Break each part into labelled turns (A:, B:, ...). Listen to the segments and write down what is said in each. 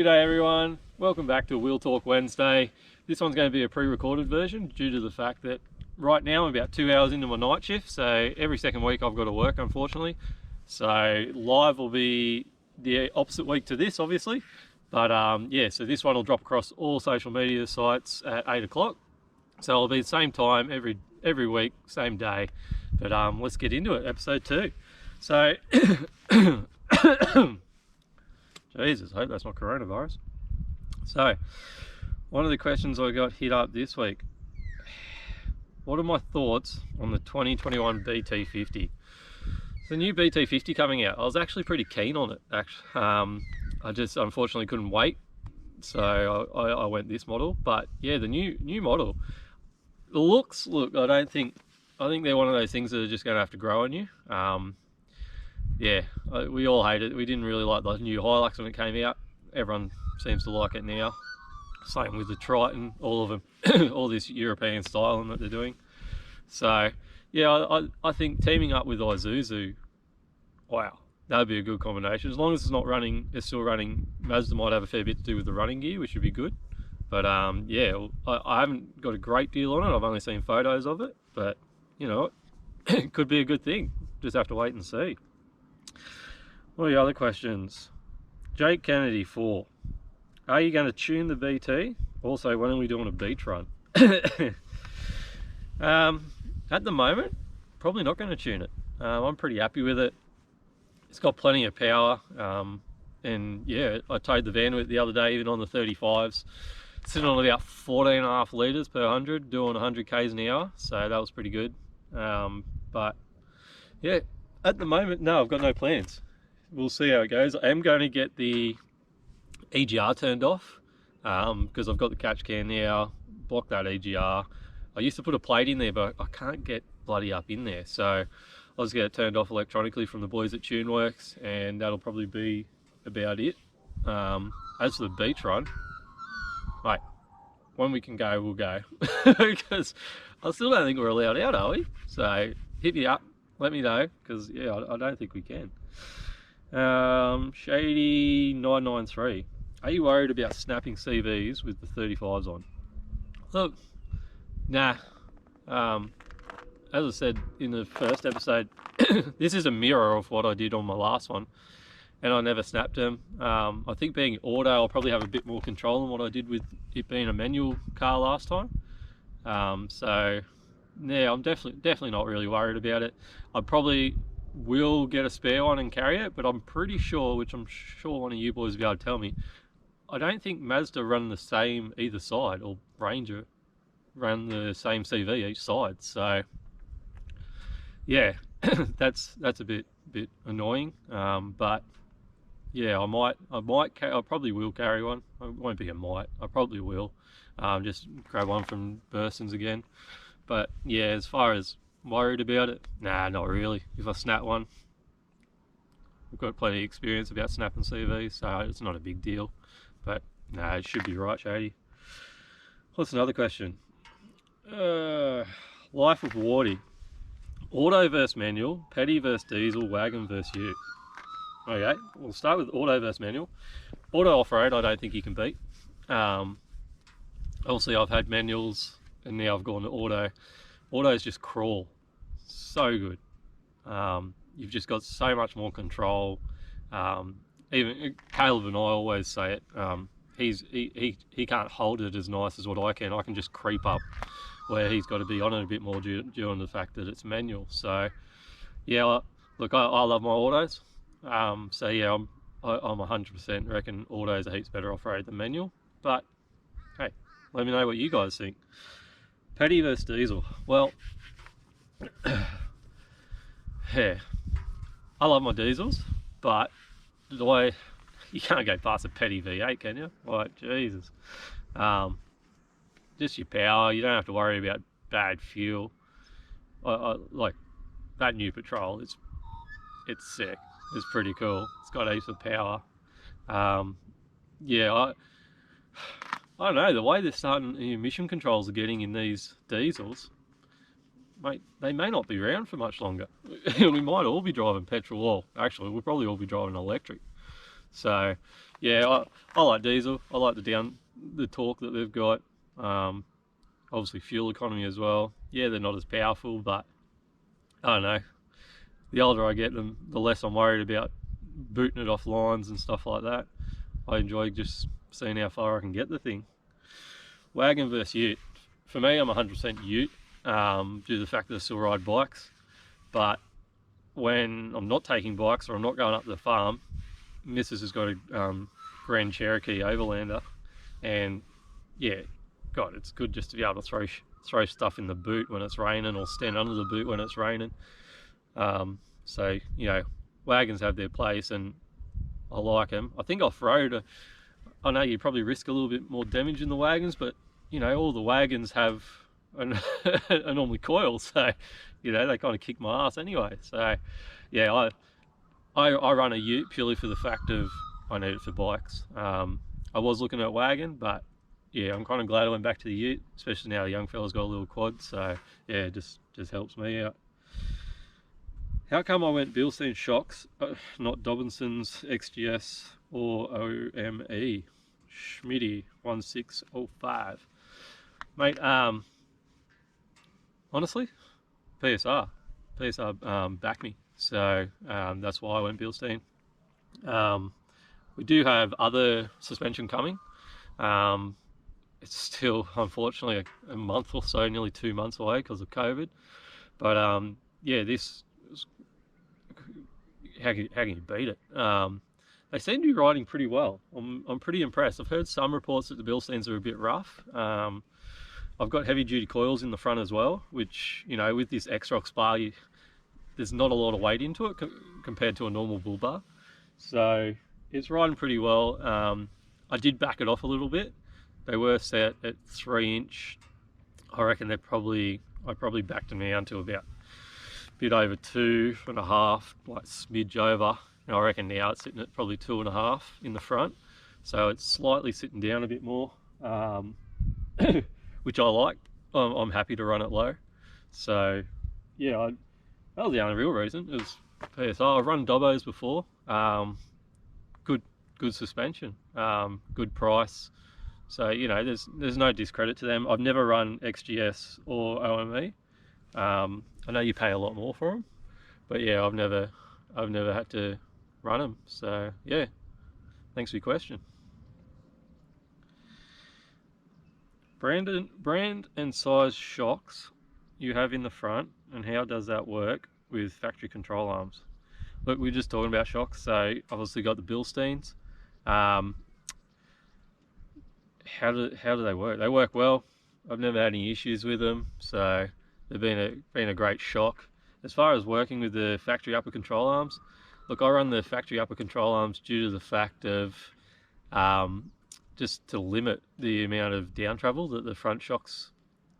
A: G'day everyone, welcome back to Wheel Talk Wednesday. This one's going to be a pre-recorded version due to the fact that right now I'm about 2 hours into my night shift, so every second week I've got to work, unfortunately. So live will be the opposite week to this, obviously. But yeah, so this one will drop across all social media sites at 8 o'clock. So it'll be the same time every week, same day. But let's get into it, episode 2. So Jesus, I hope that's not coronavirus. So, one of the questions I got hit up this week. What are my thoughts on the 2021 BT50? It's the new BT50 coming out. I was actually pretty keen on it. I just unfortunately couldn't wait, so I went this model. But yeah, the new model. The looks, look, I think they're one of those things that are just going to have to grow on you. Yeah, we all hate it. We didn't really like the new Hilux when it came out. Everyone seems to like it now. Same with the Triton, all of them, all this European styling that they're doing. So, yeah, I think teaming up with Isuzu, wow, that would be a good combination. As long as it's still running, Mazda might have a fair bit to do with the running gear, which would be good. But yeah, I haven't got a great deal on it. I've only seen photos of it, but you know, it could be a good thing. Just have to wait and see. What are the other questions? Jake Kennedy 4. Are you going to tune the BT? Also, when are we doing a beach run? At the moment, probably not going to tune it. I'm pretty happy with it. It's got plenty of power. And yeah, I towed the van with it the other day, even on the 35s. Sitting on about 14.5 litres per 100, doing 100 k's an hour. So that was pretty good. But yeah, at the moment, no, I've got no plans. We'll see how it goes. I am going to get the EGR turned off because I've got the catch can now, block that EGR. I used to put a plate in there, but I can't get bloody up in there. So I'll just get it turned off electronically from the boys at TuneWorks, and that'll probably be about it. As for the beach run, mate, when we can go, we'll go. Because I still don't think we're allowed out, are we? So hit me up, let me know, because yeah, I don't think we can. Shady 993. Are you worried about snapping CVs with the 35s on? Look, nah. As I said in the first episode, this is a mirror of what I did on my last one, and I never snapped them. I think being auto, I'll probably have a bit more control than what I did with it being a manual car last time. So yeah, I'm definitely not really worried about it. I probably will get a spare one and carry it, but I'm pretty sure, which I'm sure one of you boys will be able to tell me, I don't think Mazda run the same either side, or Ranger run the same CV each side. So yeah, that's a bit annoying. But yeah, I probably will carry one. It won't be a might. I probably will. Just grab one from Burson's again. But yeah, as far as worried about it, nah, not really. If I snap one, I've got plenty of experience about snapping CVs, so it's not a big deal. But nah, it should be right, Shady. What's another question? Life of Wardy. Auto versus manual, petty versus diesel, wagon versus you. Okay, we'll start with auto versus manual. Auto off-road, I don't think you can beat. Obviously, I've had manuals, and now I've gone to auto. Autos just crawl. So good. You've just got so much more control. Even Caleb and I always say it. He can't hold it as nice as what I can. I can just creep up where he's got to be on it a bit more due to the fact that it's manual. So yeah, look, I love my autos. So yeah, I'm 100% reckon autos are heaps better off-road than manual. But hey, let me know what you guys think. Petty versus diesel. Well, yeah, I love my diesels, but the way you can't go past a petty V8, can you? Like, Jesus. Just your power. You don't have to worry about bad fuel. Like that new Patrol. It's sick. It's pretty cool. It's got heaps of power. Yeah, I don't know. The way they're starting, the emission controls are getting in these diesels, mate, they may not be around for much longer. We might all be driving petrol, or actually we'll probably all be driving electric. So yeah, I like diesel. I like the torque that they've got. Obviously fuel economy as well. Yeah, they're not as powerful, but I don't know. The older I get, the less I'm worried about booting it off lines and stuff like that. I enjoy just seeing how far I can get the thing. Wagon versus ute. For me, I'm 100% ute, due to the fact that I still ride bikes. But when I'm not taking bikes or I'm not going up to the farm, Mrs. has got a Grand Cherokee Overlander, and yeah, God, it's good just to be able to throw stuff in the boot when it's raining, or stand under the boot when it's raining. So you know, wagons have their place, and I like them. I think off-road, I know you probably risk a little bit more damage in the wagons, but you know, all the wagons have are normally coils, so you know, they kind of kick my ass anyway. So yeah, I run a ute purely for the fact of I need it for bikes. I was looking at wagon, but yeah, I'm kind of glad I went back to the ute, especially now the young fella's got a little quad. So yeah, it just helps me out. How come I went Bilstein shocks, not Dobinson's XGS or OME? Schmitty 1605. Mate, honestly, PSR. PSR backed me. So that's why I went Bilstein. We do have other suspension coming. It's still, unfortunately, a month or so, nearly 2 months away because of COVID. But yeah, this, how can you beat it? They seem to be riding pretty well. I'm pretty impressed. I've heard some reports that the Bilsteins are a bit rough. I've got heavy duty coils in the front as well, which, you know, with this X-Rox bar, there's not a lot of weight into it compared to a normal bull bar. So it's riding pretty well. I did back it off a little bit. They were set at 3-inch. I reckon I probably backed them down to about a bit over 2.5, like smidge over. And I reckon now it's sitting at probably 2.5 in the front. So it's slightly sitting down a bit more, which I like. I'm happy to run it low. So yeah, that was the only real reason. It was PSR. I've run Dobos before. Good suspension, good price. So you know, there's no discredit to them. I've never run XGS or OME. I know you pay a lot more for them, but yeah, I've never had to run them. So yeah, thanks for your question. Brand and size shocks you have in the front, and how does that work with factory control arms? Look, we're just talking about shocks, so obviously got the Bilsteins. How do they work? They work well. I've never had any issues with them, so they've been a great shock. As far as working with the factory upper control arms, look, I run the factory upper control arms due to the fact of just to limit the amount of down travel that the front shocks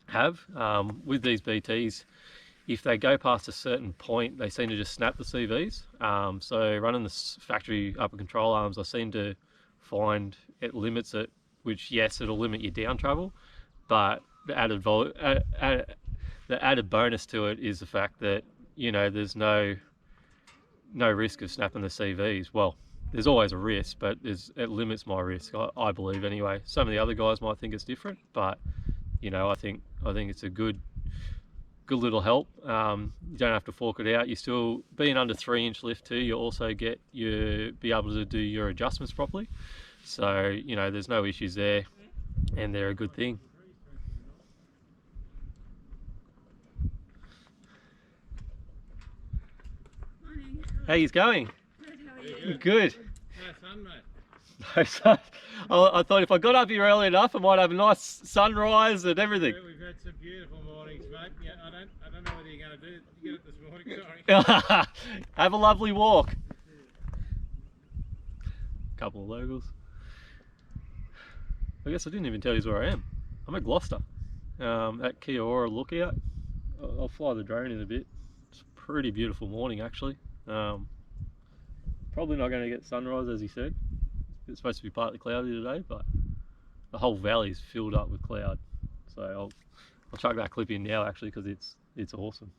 A: have. With these BTs, if they go past a certain point, they seem to just snap the CVs. So running the factory upper control arms, I seem to find it limits it, which yes, it'll limit your down travel, but the added bonus to it is the fact that, you know, there's no risk of snapping the CVs. Well, there's always a risk, but it limits my risk, I believe anyway. Some of the other guys might think it's different, but you know, I think it's a good little help. You don't have to fork it out. You still, being under 3-inch lift too, you also be able to do your adjustments properly. So you know, there's no issues there, and they're a good thing.
B: Morning.
A: How you going?
B: Good, how are you?
A: Good.
C: No sun, mate.
A: No sun. I thought if I got up here early enough, I might have a nice sunrise and everything.
C: We've had some beautiful mornings, mate. Yeah, I don't know whether you're going to do it. You get it this morning, sorry.
A: Have a lovely walk. Couple of locals. I guess I didn't even tell you where I am. I'm at Gloucester, at Kia Ora Lookout. I'll fly the drone in a bit. It's a pretty beautiful morning actually. Probably not going to get sunrise as he said. It's supposed to be partly cloudy today, but the whole valley is filled up with cloud. So I'll chuck that clip in now actually because it's awesome.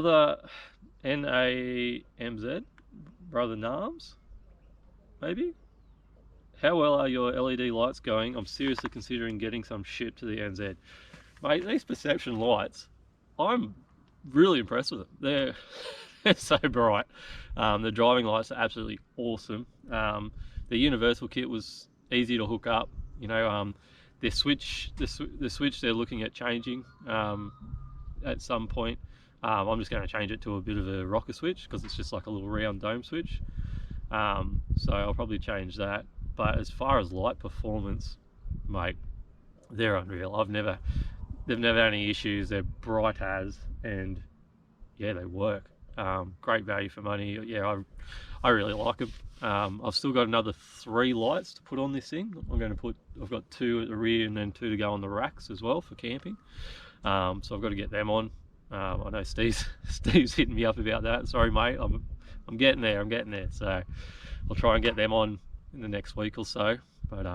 A: Brother NAMZ, Brother Nams, maybe? How well are your LED lights going? I'm seriously considering getting some shipped to the NZ. Mate, these perception lights, I'm really impressed with them. They're so bright. The driving lights are absolutely awesome. The universal kit was easy to hook up. You know, the switch they're looking at changing at some point. I'm just going to change it to a bit of a rocker switch because it's just like a little round dome switch. So I'll probably change that. But as far as light performance, mate, they're unreal. They've never had any issues. They're bright as, and yeah, they work. Great value for money. Yeah, I really like them. I've still got another 3 lights to put on this thing. I've got 2 at the rear and then 2 to go on the racks as well for camping. So I've got to get them on. I know Steve's hitting me up about that. Sorry, mate. I'm getting there. So I'll try and get them on in the next week or so. But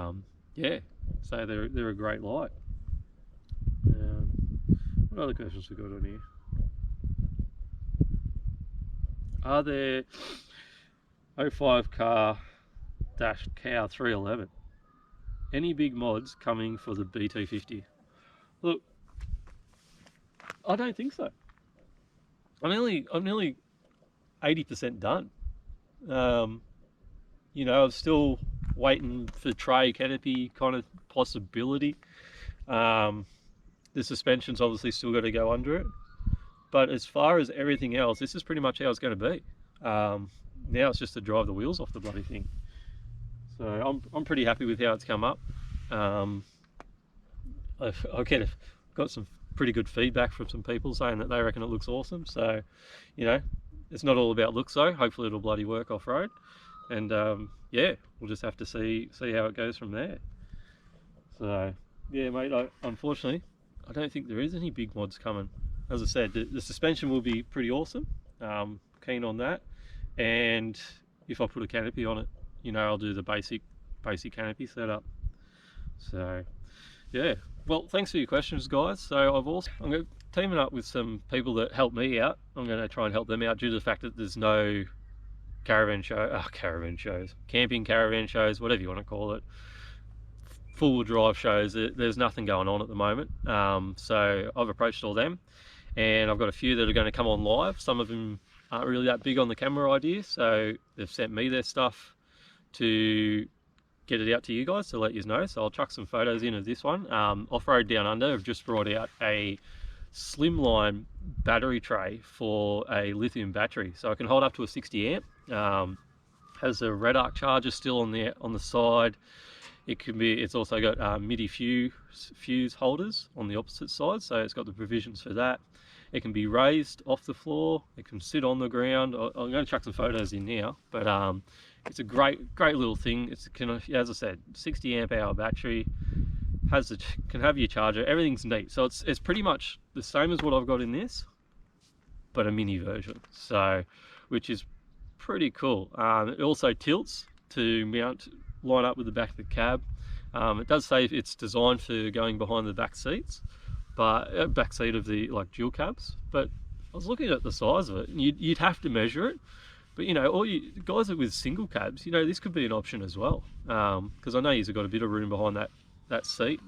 A: yeah, so they're a great light. What other questions we got on here? Are there 05 car dash cow 311? Any big mods coming for the BT50? Look, I don't think so. I'm nearly 80% done. You know, I'm still waiting for tray canopy kind of possibility. The suspension's obviously still got to go under it. But as far as everything else, this is pretty much how it's going to be. Now it's just to drive the wheels off the bloody thing. So I'm pretty happy with how it's come up. I've got some pretty good feedback from some people saying that they reckon it looks awesome. So, you know, it's not all about looks though. Hopefully it'll bloody work off-road. And yeah, we'll just have to see how it goes from there. So yeah, mate, unfortunately, I don't think there is any big mods coming. As I said, the suspension will be pretty awesome. Keen on that. And if I put a canopy on it, you know, I'll do the basic canopy setup. So yeah, well, thanks for your questions, guys. So I'm going to teaming up with some people that help me out. I'm going to try and help them out due to the fact that there's no camping caravan shows, whatever you want to call it, full drive shows. There's nothing going on at the moment. So I've approached all them, and I've got a few that are going to come on live. Some of them aren't really that big on the camera idea, so they've sent me their stuff to get it out to you guys to let you know. So I'll chuck some photos in of this one. Off-Road Down Under have just brought out a slimline battery tray for a lithium battery, so it can hold up to a 60 amp. Has a red arc charger still on the side. It's also got MIDI fuse holders on the opposite side, so it's got the provisions for that. It can be raised off the floor. It can sit on the ground. I'm going to chuck some photos in now, but it's a great little thing. As I said, 60 amp hour battery. Can have your charger. Everything's neat. So it's pretty much the same as what I've got in this, but a mini version. So, which is pretty cool. It also tilts to line up with the back of the cab. It does say it's designed for going behind the back seats, but back seat of the dual cabs. But I was looking at the size of it, and you'd have to measure it. But you know, all you guys are with single cabs, you know, this could be an option as well. Because I know you've got a bit of room behind that seat.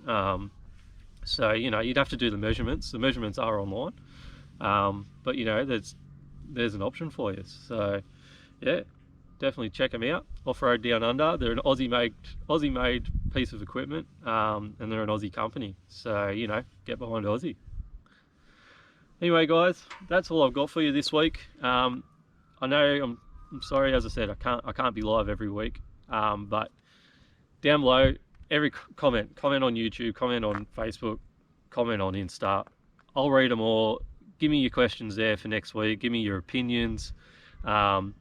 A: So you know, you'd have to do the measurements. The measurements are online. But you know, there's an option for you. So yeah, definitely check them out. Off-Road Down Under. They're an Aussie made piece of equipment, and they're an Aussie company. So you know, get behind Aussie. Anyway, guys, that's all I've got for you this week. I know I'm sorry, as I said, I can't be live every week. But down below, every comment on YouTube, comment on Facebook, comment on Insta. I'll read them all. Give me your questions there for next week. Give me your opinions. I'm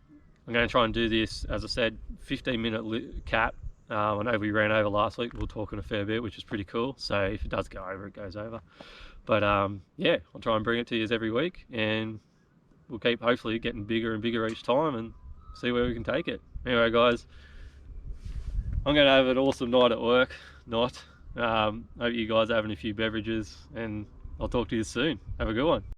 A: going to try and do this, as I said, 15-minute cap. I know we ran over last week. We were talking a fair bit, which is pretty cool. So if it does go over, it goes over. But yeah, I'll try and bring it to you every week, and we'll keep hopefully getting bigger and bigger each time and see where we can take it. Anyway, guys, I'm going to have an awesome night at work. Hope you guys are having a few beverages, and I'll talk to you soon. Have a good one.